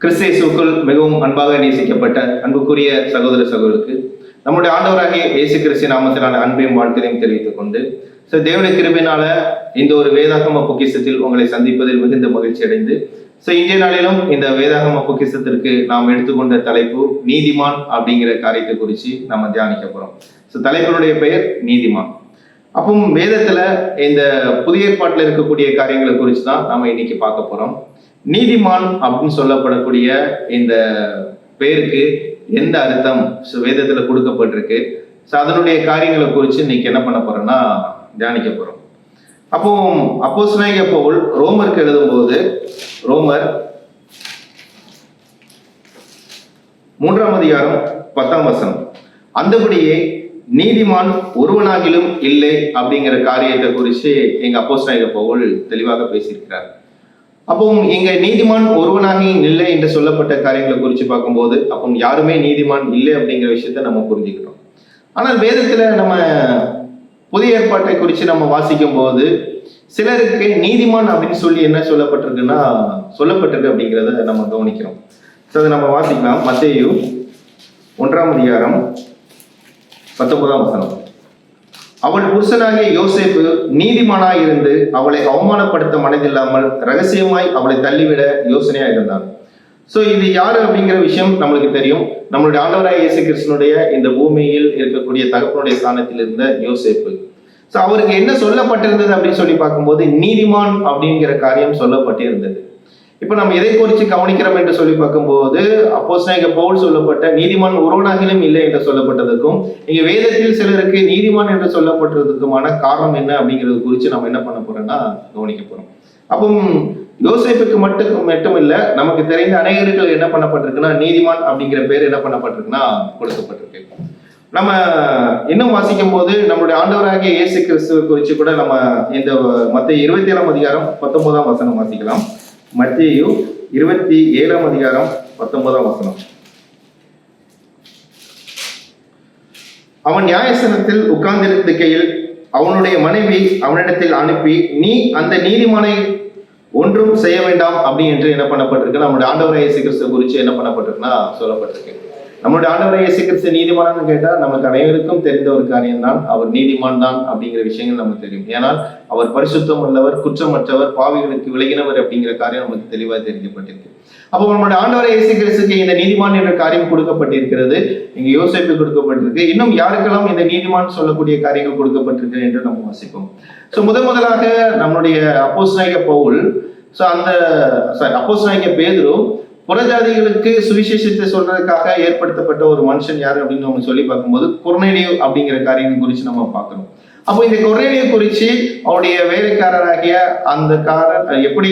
கிறிஸ்தேசுக்குள் மிகவும் அன்பாக நேசிக்கப்பட்ட அன்புக்குரிய சகோதர சகோதரருக்கு நம்முடைய ஆண்டவராகிய இயேசு கிறிஸ்து நாமத்தினால அன்பையும் வாழ்க்கையும் தெரிவித்துக் கொண்டு தேவனுடைய கிருபையினால இந்த ஒரு வேதாகம பொக்கிஷத்தில் உங்களை சந்திப்பதில் மிகுந்த மகிழ்ச்சி அடைந்து இன்றைய நாளிலும் இந்த வேதாகம பொக்கிஷத்திற்கு நாம் எடுத்துக்கொண்ட தலைப்பு நீதிமான் அப்படிங்கிற காரியத்தை குறித்து நம்ம தியானிக்க போறோம். தலைப்பினுடைய பெயர் நீதிமான். அப்போ வேதத்துல இந்த புதிய ஏற்பாட்டில் இருக்கக்கூடிய காரியங்களை குறித்து தான் நாம இன்னைக்கு பார்க்க போறோம். நீதிமான் அப்படின்னு சொல்லப்படக்கூடிய இந்த பெயருக்கு எந்த அர்த்தம் வேதத்துல கொடுக்கப்பட்டிருக்கு, அதனுடைய காரியங்களை குறித்து இன்னைக்கு என்ன பண்ண போறோம்னா தியானிக்க போறோம். அப்போ அப்போஸ்தலனாகிய பவுல் ரோமருக்கு எழுதும்போது ரோமர் 3ஆம் அதிகாரம் 10ஆம் வசனம், அந்தபடியே நீதிமான் ஒருவனாகிலும் இல்லை அப்படிங்கிற காரியத்தை குறித்து எங்க அப்போஸ்தலனாகிய பவுல் தெளிவாக பேசியிருக்கிறார். அப்போ இங்க நீதிமான் ஒருவனாகியும் இல்லை என்று சொல்லப்பட்ட காரியங்களை குறித்து பார்க்கும்போது அப்போ யாருமே நீதிமான் இல்லை அப்படிங்கிற விஷயத்த நம்ம புரிஞ்சுக்கிறோம். ஆனால் வேதத்துல நம்ம புதிய ஏற்பாட்டை குறித்து நம்ம வாசிக்கும் போது சிலருக்கு நீதிமான் அப்படின்னு சொல்லி என்ன சொல்லப்பட்டிருக்கு அப்படிங்கிறத நம்ம கவனிக்கிறோம். அதை நம்ம வாசிக்கலாம். மத்தேயு 1ஆம் அதிகாரம் 19ஆம் வசனம், அவள் புருஷனாகிய யோசேப்பு நீதிமானாய் இருந்து அவளை அவமானப்படுத்த மனதில்லாமல் ரகசியமாய் அவளை தள்ளிவிட யோசனையா இருந்தான். இது யாரு அப்படிங்கிற விஷயம் நம்மளுக்கு தெரியும். நம்மளுடைய ஆண்டவராய் இயேசு கிறிஸ்துனுடைய இந்த பூமியில் இருக்கக்கூடிய தகப்பனுடைய ஸ்தானத்தில் இருந்த யோசேப்பு. அவருக்கு என்ன சொல்லப்பட்டிருந்தது அப்படின்னு சொல்லி பார்க்கும்போது நீதிமான் அப்படிங்கிற காரியம் சொல்லப்பட்டிருந்தது. இப்ப நம்ம எதை குறித்து கவனிக்கிறோம் என்று சொல்லி பார்க்கும்போது அப்போஸ்தலனாகிய பவுல் சொல்லப்பட்ட நீதிமான் ஒருவனாகிலும் இல்லை என்று சொல்லப்பட்டதுக்கும் இங்க வேதத்தில் சிலருக்கு நீதிமான் என்று சொல்லப்பட்டதுக்குமான காரணம் என்ன அப்படிங்கிறது குறித்து நம்ம என்ன பண்ண போறோம்னா கவனிக்க போறோம். அப்போ யோசேப்புக்கு மட்டும் இல்ல, நமக்கு தெரிந்த அநேகர்கள் என்ன பண்ணப்பட்டிருக்குன்னா நீதிமான் அப்படிங்கிற பேர் என்ன பண்ணப்பட்டிருக்குன்னா கொடுக்கப்பட்டிருக்கு. நம்ம இன்னும் வாசிக்கும் போது நம்மளுடைய ஆண்டவராகிய இயேசு கிறிஸ்துவ குறித்து கூட நம்ம இந்த மத்தேயு 27ஆம் அதிகாரம் 19ஆம் வசனம் வாசிக்கலாம். மத்தேயு 27ஆம் அதிகாரம் 19ஆம் வசனம், அவன் நியாயாசனத்தில் உட்கார்ந்திருக்கையில் அவனுடைய மனைவி அவனிடத்தில் அனுப்பி, நீ அந்த நீதிமானை ஒன்றும் செய்ய வேண்டாம் அப்படி என்று என்ன பண்ணப்பட்டிருக்கு, நம்முடைய ஆண்டவராகிய இயேசு கிறிஸ்துவ குறித்து என்ன பண்ணப்பட்டிருக்குன்னா சொல்லப்பட்டிருக்கு. நம்மளுடைய ஆண்டவராகிய இயேசு கிறிஸ்து நீதிமானான்னு கேட்டா நமக்கு அனைவருக்கும் தெரிந்த ஒரு காரியம் தான், அவர் நீதிமான் தான் அப்படிங்கிற விஷயங்கள் நமக்கு தெரியும். ஏனால் அவர் பரிசுத்தம் உள்ளவர், குற்றமற்றவர், பாவிகளுக்கு விலகினவர் அப்படிங்கிற காரியம் நமக்கு தெளிவாக தெரிவிக்கப்பட்டிருக்கு. அப்போ நம்மளுடைய ஆண்டவராகிய இயேசு கிறிஸ்துக்கு இந்த நீதிமான் என்ற காரியம் கொடுக்கப்பட்டிருக்கிறது. இங்க யோசேப்பு கொடுக்கப்பட்டிருக்கு. இன்னும் யாருக்கெல்லாம் இந்த நீதிமான் சொல்லக்கூடிய காரியங்கள் கொடுக்கப்பட்டிருக்கு என்று நம்ம வாசிப்போம். முதலாக நம்மளுடைய அப்போஸ்தலனாகிய பவுல், அப்போஸ்தலனாகிய பேதுரு புறஜாதிகளுக்கு சுவிசேஷத்தை சொல்றதுக்காக ஏற்படுத்தப்பட்ட ஒரு மனுஷன் யாரு அப்படின்னு நம்ம சொல்லி பார்க்கும்போது கொர்நேலியு அப்படிங்கிற காரியம் குறித்து நம்ம பார்க்கணும். அப்போ இந்த கொர்நேலியு குறித்து அவருடைய வேலைக்காரராகிய அந்த எப்படி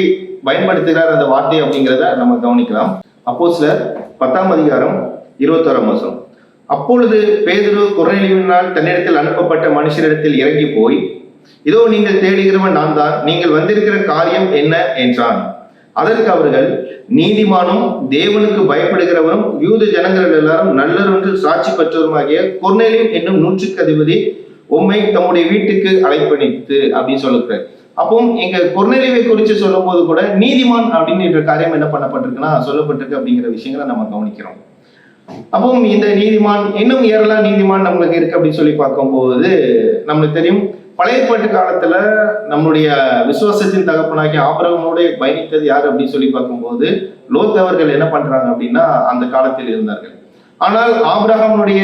பயன்படுத்துகிறார் அந்த வார்த்தை அப்படிங்கிறத நம்ம கவனிக்கலாம். அப்போஸ்தலர் 10ஆம் அதிகாரம் 21ஆம் வசனம், அப்பொழுது பேதுரு கொர்நேலியுவினால் தன்னிடத்தில் அனுப்பப்பட்ட மனுஷரிடத்தில் இறங்கி போய், இதோ நீங்கள் தேடுகிறவன் நான் தான், நீங்கள் வந்திருக்கிற காரியம் என்ன என்றான். அதற்கு அவர்கள், நீதிமானும் தேவனுக்கு பயப்படுகிறவரும் யூத ஜனங்கள் எல்லாரும் நல்லரென்று சாட்சி பெற்றவருமாகிய கொர்நேலியு என்னும் 100க்கு அதிபதி உம்மை தம்முடைய வீட்டுக்கு அழைப்பணித்து அப்படின்னு சொல்லுகிறார். அப்போ இங்க கொர்நேலியுவை குறித்து சொல்லும் போது கூட நீதிமான் அப்படின்ற காரியம் என்ன பண்ணப்பட்டிருக்குன்னா சொல்லப்பட்டிருக்கு அப்படிங்கிற விஷயங்களை நம்ம கவனிக்கிறோம். அப்போ இந்த நீதிமான் இன்னும் ஏறலாம் நீதிமான் நம்மளுக்கு இருக்கு அப்படின்னு சொல்லி பார்க்கும்போது நம்மளுக்கு தெரியும், பழைய ஏற்பாட்டு காலத்துல நம்மளுடைய விசுவாசத்தின் தகப்பனாகிய ஆபிரகாமோட பயணித்தது யாரு அப்படின்னு சொல்லி பார்க்கும்போது லோத் அவர்கள் என்ன பண்றாங்க அப்படின்னா அந்த காலத்தில் இருந்தார்கள். ஆனால் ஆபிரகாமுடைய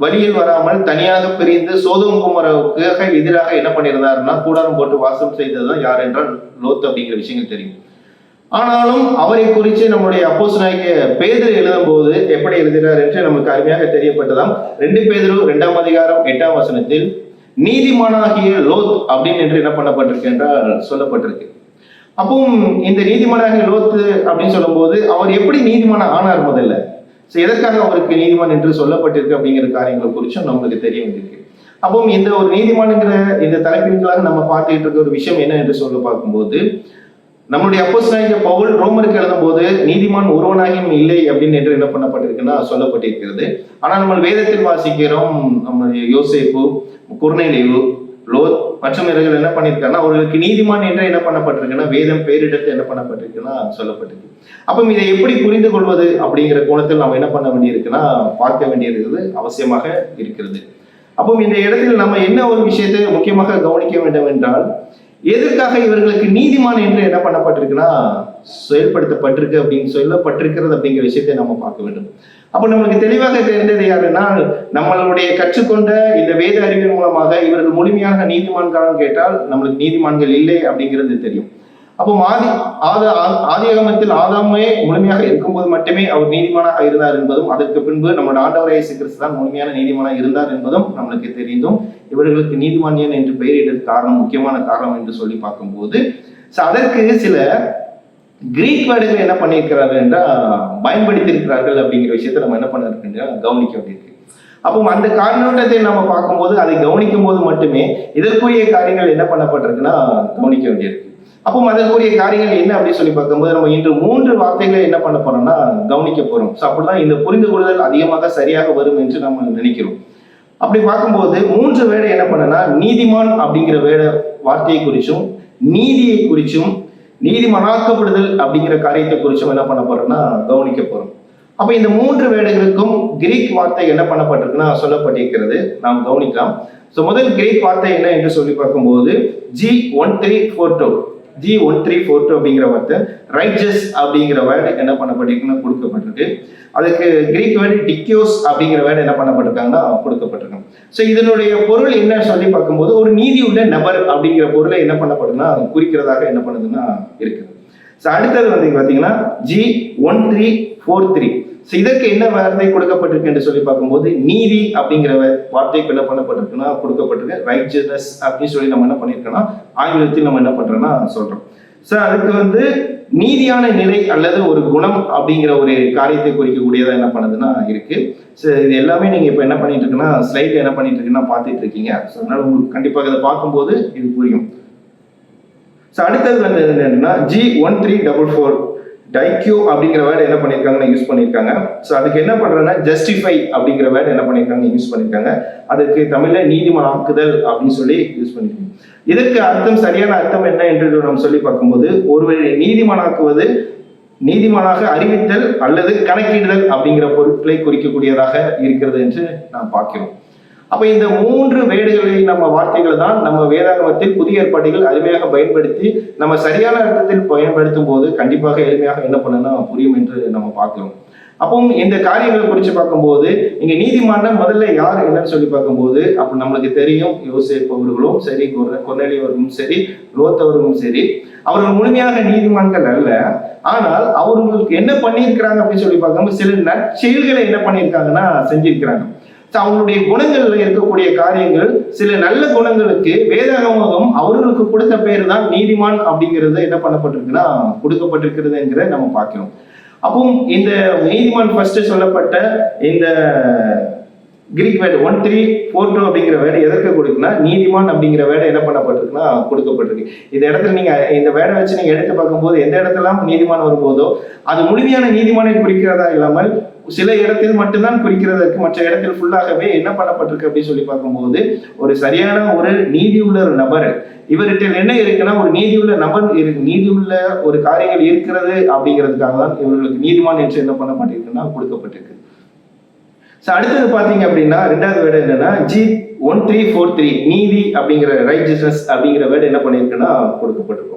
வழியில் வராமல் தனியாக பிரிந்து சோதோம் குமோராவுக்கு எதிராக என்ன பண்ணியிருந்தாருன்னா கூடாரம் போட்டு வாசம் செய்ததுதான் யார் என்றால் லோத் அப்படிங்கிற விஷயங்கள் தெரியும். ஆனாலும் அவரை குறித்து நம்முடைய அப்போஸ்தலனாகிய பேதுரு எழுதும் போது எப்படி எழுதுகிறார் என்று நமக்கு அருமையாக தெரியப்பட்டதாம். 2 பேதுரு 2ஆம் அதிகாரம் 8ஆம் வசனத்தில் நீதிமானாகிய லோத் அப்படின்னு என்று என்ன பண்ணப்பட்டிருக்கு என்றால் சொல்லப்பட்டிருக்கு. அப்போ இந்த நீதிமானாகிய லோத் அப்படின்னு சொல்லும் போது அவர் எப்படி நீதிமான ஆனார், முதல்ல எதற்காக அவருக்கு நீதிமான் என்று சொல்லப்பட்டிருக்கு அப்படிங்கிற காரியங்களை குறிச்சும் நம்மளுக்கு தெரிய வேண்டியிருக்கு. அப்போ இந்த ஒரு நீதிமான்ங்கிற இந்த தலைப்பின்களாக நம்ம பார்த்துக்கிட்டு இருக்க ஒரு விஷயம் என்ன என்று சொல்ல பார்க்கும்போது நம்மளுடைய அப்போஸ்தலனாகிய பவுல் ரோமருக்கு எழுதும் போது நீதிமான் ஒருவனாகியும் இல்லை அப்படின்னு என்று என்ன பண்ணப்பட்டிருக்குன்னா சொல்லப்பட்டிருக்கிறது. ஆனால் நம்ம வேதத்தில் வாசிக்கிறோம் நம்மளுடைய யோசேப்பு, கொர்நேலியு, லோத் மற்றும் இவர்கள் என்ன பண்ணியிருக்காங்கன்னா அவர்களுக்கு நீதிமான் என்று என்ன பண்ணப்பட்டிருக்குன்னா வேதம் பேரிடத்தை என்ன பண்ணப்பட்டிருக்குன்னா சொல்லப்பட்டிருக்கு. அப்போ இதை எப்படி புரிந்து கொள்வது அப்படிங்கிற கோணத்தில் நம்ம என்ன பண்ண வேண்டியிருக்குன்னா பார்க்க வேண்டியது அவசியமாக இருக்கிறது. அப்போ இந்த இடத்தில் நம்ம என்ன ஒரு விஷயத்தை முக்கியமாக கவனிக்க வேண்டும் என்றால், எதற்காக இவர்களுக்கு நீதிமான் என்று என்ன பண்ணப்பட்டிருக்குன்னா செயல்படுத்தப்பட்டிருக்கு அப்படின்னு சொல்லப்பட்டிருக்கிறது அப்படிங்கிற விஷயத்தை நம்ம பார்க்க வேண்டும். அப்போ நம்மளுக்கு தெளிவாக தெரிந்தது யாருன்னா, நம்மளுடைய கற்றுக்கொண்ட இந்த வேத அறிவின் மூலமாக இவர்கள் முழுமையாக நீதிமான்கள் கேட்டால் நம்மளுக்கு நீதிமான்கள் இல்லை அப்படிங்கிறது தெரியும். அப்போ ஆதியாகமத்தில் ஆதாமே முழுமையாக இருக்கும்போது மட்டுமே அவர் நீதிமானாக இருந்தார் என்பதும், அதற்கு பின்பு நம்மளோட ஆண்டவர் இயேசு கிறிஸ்து தான் முழுமையான நீதிமானாக இருந்தார் என்பதும் நம்மளுக்கு தெரிந்தும், இவர்களுக்கு நீதிமானியன் என்று பெயரிட்டது காரணம், முக்கியமான காரணம் என்று சொல்லி பார்க்கும்போது அதற்கு சில கிரீக் வேர்டுகள் என்ன பண்ணியிருக்கிறார்கள் என்றால் பயன்படுத்தி இருக்கிறார்கள் அப்படிங்கிற விஷயத்த நம்ம என்ன பண்ண இருக்குன்னா கவனிக்க வேண்டியிருக்கு. அப்போ அந்த காரணத்தை நம்ம பார்க்கும்போது அதை கவனிக்கும் போது மட்டுமே இதற்குரிய காரியங்கள் என்ன பண்ணப்பட்டிருக்குன்னா கவனிக்க வேண்டியிருக்கு. அப்போ அதற்குரிய காரியங்கள் என்ன அப்படின்னு சொல்லி பார்க்கும்போது நம்ம இன்று 3 வார்த்தைகளை என்ன பண்ண போறோம்னா கவனிக்க போறோம். அப்படிதான் இந்த புரிந்து கொள்ளுதல் அதிகமாக சரியாக வரும் என்று நம்ம நினைக்கிறோம். அப்படி பார்க்கும்போது 3 வேடை என்ன பண்ணனா நீதிமான் அப்படிங்கிற வார்த்தையை குறிச்சும், நீதியை குறிச்சும், நீதிமனாக்கப்படுதல் அப்படிங்கிற காரியத்தை குறிச்சும் என்ன பண்ண போறோம்னா கவனிக்க போறோம். அப்ப இந்த 3 வேடுகளுக்கும் கிரீக் வார்த்தை என்ன பண்ணப்பட்டிருக்குன்னா சொல்லப்பட்டிருக்கிறது, நாம் கவனிக்கலாம். முதல் கிரீக் வார்த்தை என்ன என்று சொல்லி பார்க்கும்போது G1342 அப்படிங்கிற வார்த்தை ரைச்சஸ் அப்படிங்கிற வேர்டு என்ன பண்ணப்பட்டிருக்குன்னா கொடுக்கப்பட்டிருக்கு. அதுக்கு கிரீக் வேர்டு டிக்கியோஸ் அப்படிங்கிற வேர்டு என்ன பண்ணப்பட்டிருக்காங்கன்னா கொடுக்கப்பட்டிருக்காங்க. இதனுடைய பொருள் என்ன சொல்லி பார்க்கும்போது ஒரு நீதியுள்ள நபர் அப்படிங்கிற பொருளை என்ன பண்ணப்படுதுன்னா குறிக்கிறதாக என்ன பண்ணுதுன்னா இருக்குது. அடுத்தது வந்து பாத்தீங்கன்னா G1343. இதற்கு என்ன வார்த்தை கொடுக்கப்பட்டிருக்கு என்று சொல்லி பார்க்கும்போது நீதி அப்படிங்கிற வார்த்தைக்கு என்ன பண்ணப்பட்டிருக்குன்னா கொடுக்கப்பட்டிருக்கு. ரைச்சஸ்னஸ் அப்படின்னு சொல்லி நம்ம என்ன பண்ணிருக்கோம்னா ஆங்கிலத்தில் நம்ம என்ன பண்றோம்னா சொல்றோம். அதுக்கு வந்து நீதியான நிலை அல்லது ஒரு குணம் அப்படிங்கிற ஒரு காரியத்தை குறிக்கக்கூடியதா என்ன பண்ணுதுன்னா இருக்கு. இது எல்லாமே நீங்க இப்ப என்ன பண்ணிட்டு இருக்குன்னா ஸ்லைட்ல என்ன பண்ணிட்டு இருக்குன்னா பாத்துட்டு இருக்கீங்க. அதனால உங்களுக்கு கண்டிப்பாக இதை பார்க்கும்போது இது புரியும். அடுத்தது வந்து என்னன்னா G1344 டைக்யூ அப்படிங்கிற வேர்டு என்ன பண்ணியிருக்காங்கன்னா யூஸ் பண்ணியிருக்காங்க. அதுக்கு என்ன பண்றேன்னா ஜஸ்டிஃபை அப்படிங்கிற வேர்டு என்ன பண்ணியிருக்காங்க யூஸ் பண்ணியிருக்காங்க. அதுக்கு தமிழ்ல நீதிமனாக்குதல் அப்படின்னு சொல்லி யூஸ் பண்ணியிருக்காங்க. இதற்கு அர்த்தம், சரியான அர்த்தம் என்ன என்று நம்ம சொல்லி பார்க்கும்போது ஒருவரை நீதிமனாக்குவது, நீதிமனாக அறிவித்தல் அல்லது கணக்கிடுதல் அப்படிங்கிற பொருட்களை குறிக்கக்கூடியதாக இருக்கிறது என்று நாம் பார்க்கிறோம். அப்ப இந்த 3 வேடுகளை நம்ம வார்த்தைகள் தான் நம்ம வேதாகமத்தில் புதிய ஏற்பாடுகள் அருமையாக பயன்படுத்தி நம்ம சரியான அர்த்தத்தில் பயன்படுத்தும் போது கண்டிப்பாக எளிமையாக என்ன பண்ணணும்னா புரியும் என்று நம்ம பார்க்கிறோம். அப்போ இந்த காரியங்களை குறித்து பார்க்கும்போது இங்க நீதிமான முதல்ல யார் என்னன்னு சொல்லி பார்க்கும்போது அப்ப நம்மளுக்கு தெரியும் யோசேப்பு அவர்களும் சரி, கொர்நேலியு அவர்களும் சரி, லோத் அவர்களும் சரி, அவர்கள் முழுமையாக நீதிமான்கள் அல்ல. ஆனால் அவர்களுக்கு என்ன பண்ணியிருக்கிறாங்க அப்படின்னு சொல்லி பார்க்கும்போது சில நற்செயல்களை என்ன பண்ணியிருக்காங்கன்னா செஞ்சிருக்கிறாங்க. அவங்களுடைய குணங்கள்ல இருக்கக்கூடிய காரியங்கள், சில நல்ல குணங்களுக்கு வேதாகமம் அவர்களுக்கு கொடுத்த பேர் தான் நீதிமான் அப்படிங்கிறது என்ன பண்ணப்பட்டிருக்குன்னா கொடுக்கப்பட்டிருக்கிறது என்கிற நம்ம பார்க்கிறோம். அப்போ இந்த நீதிமான் ஃபர்ஸ்ட் சொல்லப்பட்ட இந்த கிரீக் வேர்டு 1342 அப்படிங்கிற வேர்டு எதற்கு கொடுக்குன்னா நீதிமான் அப்படிங்கிற வேர்டு என்ன பண்ணப்பட்டிருக்குன்னா கொடுக்கப்பட்டிருக்கு. இந்த இடத்துல நீங்க இந்த வேர்டை வச்சு நீங்க எடுத்து பார்க்கும்போது எந்த இடத்துலாம் நீதிமான் வரும்போதோ அது முழுமையான நீதிமானை குறிக்கிறதா இல்லாமல் சில இடத்தில் மட்டும்தான் குறிக்கிறதற்கு, மற்ற இடத்தில் ஃபுல்லாகவே என்ன பண்ணப்பட்டிருக்கு அப்படின்னு சொல்லி பார்க்கும்போது ஒரு சரியான ஒரு நீதியுள்ள ஒரு நபர், இவர்கிட்ட என்ன இருக்குன்னா ஒரு நீதியுள்ள நபர் இருக்கு, நீதியுள்ள ஒரு காரியங்கள் இருக்கிறது அப்படிங்கிறதுக்காக தான் இவர்களுக்கு நீதிமான் என்று என்ன பண்ணப்பட்டிருக்குன்னா கொடுக்கப்பட்டிருக்கு. அடுத்தது பாத்தீங்க அப்படின்னா 2வது வேர்டு என்னன்னா G1343 நீதி அப்படிங்கிற ரைட்ஜஸ்னஸ் அப்படிங்கிற வேர்டு என்ன பண்ணிருக்குன்னா கொடுக்கப்பட்டிருக்கும்.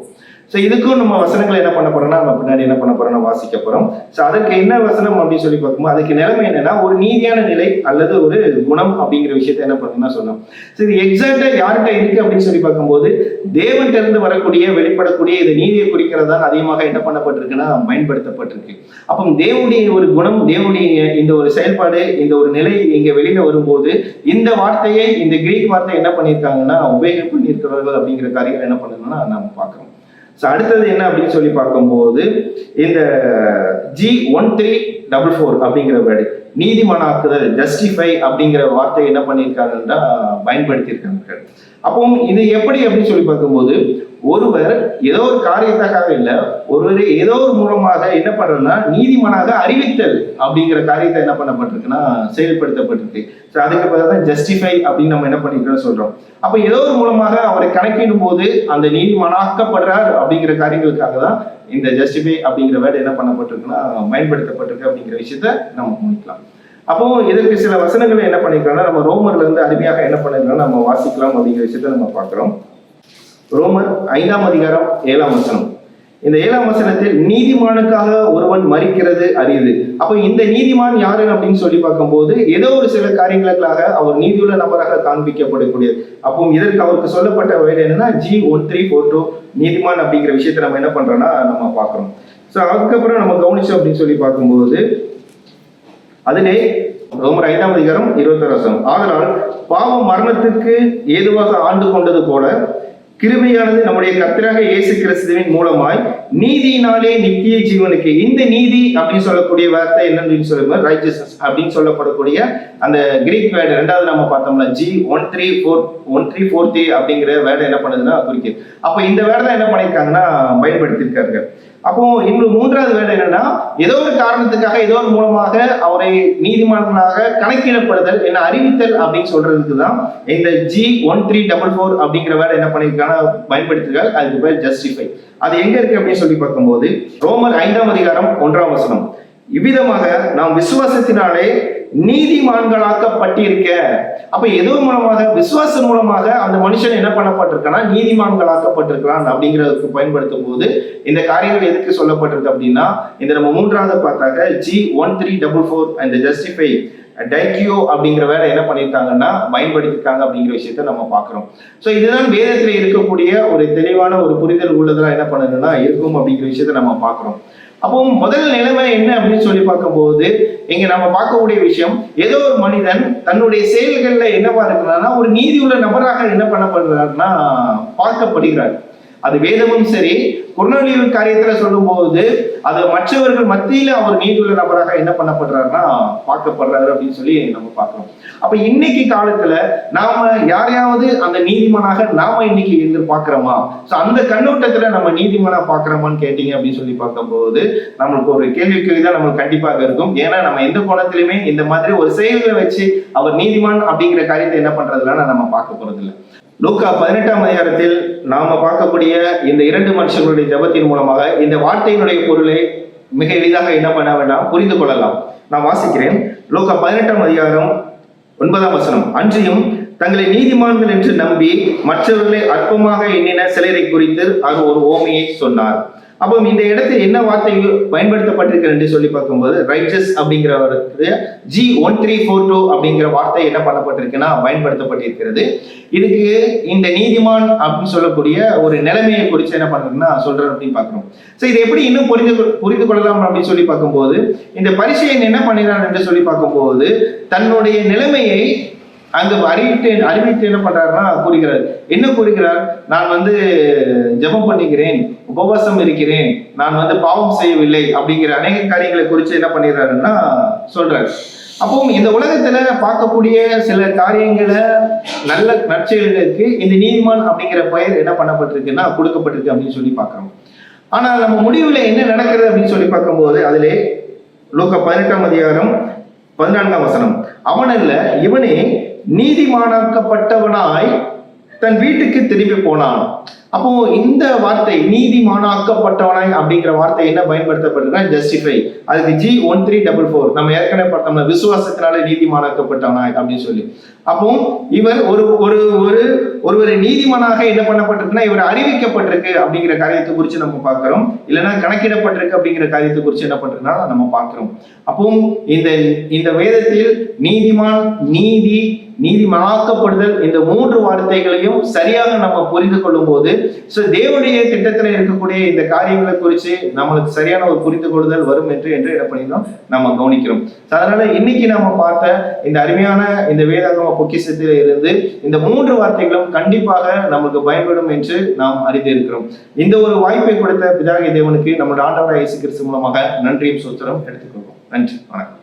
இதுக்கும் நம்ம வசனங்களை என்ன பண்ண போறோம்னா நம்ம பின்னாடி என்ன பண்ண போறோம்னா வாசிக்க போறோம். அதுக்கு என்ன வசனம் அப்படின்னு சொல்லி பார்க்கும்போது அதுக்கு நிலைமை என்னன்னா ஒரு நீதியான நிலை அல்லது ஒரு குணம் அப்படிங்கிற விஷயத்த என்ன பண்ணணும்னா சொல்லணும். இது எக்ஸாக்டா யார்கிட்ட இருக்கு அப்படின்னு சொல்லி பார்க்கும்போது தேவன்கிட்ட இருந்து வரக்கூடிய வெளிப்படக்கூடிய இது நீதியை குறிக்கிறதா அதிகமாக என்ன பண்ணப்பட்டிருக்குன்னா பயன்படுத்தப்பட்டிருக்கு. அப்போ தேவனுடைய ஒரு குணம், தேவனுடைய இந்த ஒரு செயல்பாடு, இந்த ஒரு நிலை இங்க வெளியில வரும்போது இந்த வார்த்தையை, இந்த கிரீக் வார்த்தை என்ன பண்ணியிருக்காங்கன்னா உபயோகம் பண்ணியிருக்கிறார்கள் அப்படிங்கிற காரியங்கள் என்ன பண்ணணும்னா நம்ம பார்க்கிறோம். அடுத்தது என்ன அப்படின்னு சொல்லி பார்க்கும்போது இந்த G1344 அப்படிங்கிற வேர்டு நீதிமனாக்குதல், ஜஸ்டிஃபை அப்படிங்கிற வார்த்தையை என்ன பண்ணியிருக்காங்கன்னா பயன்படுத்தியிருக்காங்க. அப்போ இது எப்படி அப்படின்னு சொல்லி பார்க்கும்போது ஒருவர் ஏதோ ஒரு காரியத்துக்காக இல்ல, ஒருவர் ஏதோ ஒரு மூலமாக என்ன பண்றதுன்னா நீதிமானாக அறிவித்தல் அப்படிங்கிற காரியத்தை என்ன பண்ணப்பட்டிருக்குன்னா செயல்படுத்தப்பட்டிருக்கு. அதுக்கு பிறகுதான் ஜஸ்டிஃபை அப்படின்னு நம்ம என்ன பண்ணிக்கிறோம் சொல்றோம். அப்ப ஏதோ ஒரு மூலமாக அவரை கணக்கிடும் போது அந்த நீதிமானாக்கப்படுறார் அப்படிங்கிற காரியங்களுக்காக தான் இந்த ஜஸ்டிஃபை அப்படிங்கிற வேர்டு என்ன பண்ணப்பட்டிருக்குன்னா பயன்படுத்தப்பட்டிருக்கு அப்படிங்கிற விஷயத்த நம்ம கவனிக்கலாம். அப்போ இதற்கு சில வசனங்களை என்ன பண்ணிக்கிறோம்னா நம்ம ரோமர்ல இருந்து அருமையாக என்ன பண்ணிக்கிறோம் நம்ம வாசிக்கலாம் அப்படிங்கிற விஷயத்த நம்ம பார்க்கிறோம். ரோமர் 5ஆம் அதிகாரம் 7ஆம் வசனம். இந்த 7ஆம் வசனத்தில் நீதிமானுக்காக ஒருவன் மரிக்கிறது அரிது. அப்போ இந்த நீதிமான் யாரு அப்படின்னு சொல்லி பார்க்கும்போது ஏதோ ஒரு சில காரியங்களுக்காக அவர் நீதியுள்ள நபராக காண்பிக்கப்படக்கூடியது. அப்போ இதற்கு அவருக்கு சொல்லப்பட்ட வேலை என்னன்னா G1342 நீதிமான் அப்படிங்கிற விஷயத்த நம்ம என்ன பண்றோம்னா நம்ம பார்க்கிறோம். ஸோ அதுக்கப்புறம் நம்ம கிரௌனிச்சோம் அப்படின்னு சொல்லி பார்க்கும்போது அதிலே ரோமர் 5ஆம் அதிகாரம் 21 வசனம். ஆதலால் பாவம் மரணத்துக்கு ஏதுவாக ஆண்டு கொண்டது போல கிருபையானது நம்முடைய கர்த்தராக இயேசு கிறிஸ்துவின் மூலமாய் நீதியினாலே நித்திய ஜீவனுக்கு. இந்த நீதி அப்படின்னு சொல்லக்கூடிய வார்த்தை என்னன்னு சொல்லுங்க ரைச்சஸ்னஸ் அப்படின்னு சொல்லப்படக்கூடிய அந்த கிரீக் வேர்டு ரெண்டாவது நம்ம பார்த்தோம்னா G1343 அப்படிங்கிற வேர்டை என்ன பண்ணுதுன்னா குறிக்குது. அப்ப இந்த வேர்டை என்ன பண்ணியிருக்காங்கன்னா பயன்படுத்தியிருக்காங்க. அப்போ இன்னும் மூன்றாவது வேலை என்னன்னா ஏதோ ஒரு காரணத்துக்காக ஏதோ ஒரு மூலமாக அவரை நீதிமான்களாக கணக்கிடப்படுதல் என்ன அறிவித்தல் அப்படின்னு சொல்றதுக்கு தான் இந்த G1344 அப்படிங்கிற வேலை என்ன பண்ணிருக்காங்க பயன்படுத்திருக்காங்க. அதுக்கு பேர் ஜஸ்டிஃபை. அது எங்க இருக்கு அப்படின்னு சொல்லி பார்க்கும்போது ரோமர் 5ஆம் அதிகாரம் 1ஆம் வசனம். இவ்விதமாக நாம் விசுவாசத்தினாலே நீதிமான்களாக்கப்பட்டிருக்க. அப்ப ஏதோ மூலமாக விசுவாசம் மூலமாக அந்த மனுஷன் என்ன பண்ணப்பட்டிருக்கானா நீதிமான்களாக்கப்பட்டிருக்கிறான் அப்படிங்கிறதுக்கு பயன்படுத்தும் போது இந்த காரியங்கள் எதுக்கு சொல்லப்பட்டிருக்கு அப்படின்னா இந்த நம்ம மூன்றாவது பார்த்தாக்க G1344 அந்த ஜஸ்டிஃபை டைக்கியோ அப்படிங்கிற வேலை என்ன பண்ணியிருக்காங்கன்னா பயன்படுத்திருக்காங்க அப்படிங்கிற விஷயத்த நம்ம பார்க்கிறோம். ஸோ இதுதான் வேதத்தில் இருக்கக்கூடிய ஒரு தெளிவான ஒரு புரிதல் உள்ளதெல்லாம் என்ன பண்ணுதுன்னா இருக்கும் அப்படிங்கிற விஷயத்த நம்ம பார்க்கிறோம். அப்போ முதல் நிலைமை என்ன அப்படின்னு சொல்லி பார்க்கும்போது இங்க நம்ம பார்க்கக்கூடிய விஷயம் ஏதோ ஒரு மனிதன் தன்னுடைய செயல்கள்ல என்னவா இருக்கிறான்னா ஒரு நீதி உள்ள நபராக என்ன பண்ணப்படுறாருன்னா பார்க்கப்படுகிறார். அது வேதமும் சரி கொர்நேலியு காரியத்துல சொல்லும் போது அது மற்றவர்கள் மத்தியில அவர் நீதியுள்ள நபராக என்ன பண்ணப்படுறாருன்னா பார்க்கப்படுறாரு அப்படின்னு சொல்லி நம்ம பார்க்கிறோம். அப்ப இன்னைக்கு காலத்துல நாம யாரையாவது அந்த நீதிமானாக நாம இன்னைக்கு இருந்து பார்க்கிறோமா? சோ அந்த கண்ணோட்டத்துல நம்ம நீதிமானா பார்க்கிறோமான்னு கேட்டீங்க அப்படின்னு சொல்லி பார்க்கும்போது நம்மளுக்கு ஒரு கேள்விக்குறிதான் நம்மளுக்கு கண்டிப்பாக இருக்கும். ஏன்னா நம்ம எந்த கோணத்திலுமே இந்த மாதிரி ஒரு செயல்களை வச்சு அவர் நீதிமான் அப்படிங்கிற காரியத்தை என்ன பண்றதுல நம்ம பார்க்க போறது இல்லை. லூக்கா 18ஆம் அதிகாரத்தில் நாம பார்க்கக்கூடிய இந்த 2 மனுஷர்களுடைய ஜெபத்தின் மூலமாக இந்த வார்த்தையினுடைய பொருளை மிக எளிதாக என்ன பண்ண வேண்டாம் புரிந்து கொள்ளலாம். நான் வாசிக்கிறேன். லூக்கா 18ஆம் அதிகாரம் 9ஆம் வசனம். அன்றியும் தங்களை நீதிமான்கள் என்று நம்பி மற்றவர்களை அற்பமாக எண்ணின சிலரை குறித்து அது ஒரு ஓமையை சொன்னார். அப்போ இந்த இடத்தில் என்ன வார்த்தை பயன்படுத்தப்பட்டிருக்கிறது என்று சொல்லி பார்க்கும்போது ரைச்சஸ் அப்படிங்கிற G1342 அப்படிங்கிற வார்த்தை என்ன பண்ணப்பட்டிருக்குன்னா பயன்படுத்தப்பட்டிருக்கிறது. இதுக்கு இந்த நீதிமான் அப்படின்னு சொல்லக்கூடிய ஒரு நிலைமையை குறித்து என்ன பண்றதுன்னா சொல்றேன் அப்படின்னு பார்க்கிறோம். ஸோ இதை எப்படி இன்னும் புரிந்து கொள்ளலாம் அப்படின்னு சொல்லி பார்க்கும்போது இந்த பரிசேயன் என்ன பண்ணினார் என்று சொல்லி பார்க்கும்போது தன்னுடைய நிலைமையை அங்கு அறிவித்து என்ன பண்றாருன்னா கூறுகிறார். என்ன கூறுகிறார்? நான் ஜெபம் பண்ணிக்கிறேன், உபவாசம் இருக்கிறேன், நான் பாவம் செய்யவில்லை அப்படிங்கிற அநேக காரியங்களை குறித்து என்ன பண்ணிடுறாருன்னா சொல்றாரு. அப்போ இந்த உலகத்துல பார்க்கக்கூடிய சில காரியங்களை நல்ல நற்செயல்களுக்கு இந்த நீதிமான் அப்படிங்கிற பெயர் என்ன பண்ணப்பட்டிருக்குன்னா கொடுக்கப்பட்டிருக்கு அப்படின்னு சொல்லி பார்க்கிறோம். ஆனா நம்ம முடிவுல என்ன நடக்கிறது அப்படின்னு சொல்லி பார்க்கும்போது அதிலே லூக்கா 18ஆம் அதிகாரம் 14ஆம் வசனம். அவனல்ல இவனே நீதிமானாக்கப்பட்டவனாய் தன் வீட்டுக்கு திரும்பி போனான். அப்போ இந்த வார்த்தை நீதிமானாக்கப்பட்டவனாய் அப்படிங்கிற வார்த்தை என்ன பயன்படுத்தப்படுதுன்னா ஜஸ்டிஃபை. அதுக்கு G1344 நம்ம ஏற்கனவே பார்த்தோம்னா விசுவாசத்தினாலே நீதிமானாக்கப்பட்டவனாய் அப்படின்னு சொல்லி. அப்போ இவர் ஒரு நீதிமானாக என்ன பண்ணப்பட்டிருக்குன்னா இவர் அறிவிக்கப்பட்டிருக்கு அப்படிங்கிற காரியத்தை குறித்து நம்ம பார்க்கிறோம். இல்லைன்னா கணக்கிடப்பட்டிருக்கு அப்படிங்கிற காரியத்தை குறித்து என்ன பண்றதுனா நம்ம பார்க்கிறோம். அப்போ இந்த வேதத்தில் நீதிமான் நீதிமானாக்கப்படுதல் இந்த 3 வார்த்தைகளையும் சரியாக நம்ம புரிந்து கொள்ளும் போது தேவனுடைய திட்டத்துல இருக்கக்கூடிய இந்த காரியங்களை குறித்து நம்மளுக்கு சரியான ஒரு புரிந்து கொள்ளுதல் வரும் என்று என்ன பண்ணிக்கிறோம் நம்ம கவனிக்கிறோம். அதனால இன்னைக்கு நம்ம பார்த்த இந்த அருமையான இந்த வேதாகம பொக்கிஷத்தில் இருந்து இந்த 3 வார்த்தைகளும் கண்டிப்பாக நமக்கு பயன்படும் என்று நாம் அறிந்திருக்கிறோம். இந்த ஒரு வாய்ப்பை கொடுத்த பிதாகிய தேவனுக்கு நம்முடைய ஆண்டவராகிய இயேசு கிறிஸ்து மூலமாக நன்றியும் ஸ்தோத்திரம் எடுத்துக்கொள்வோம். நன்றி, வணக்கம்.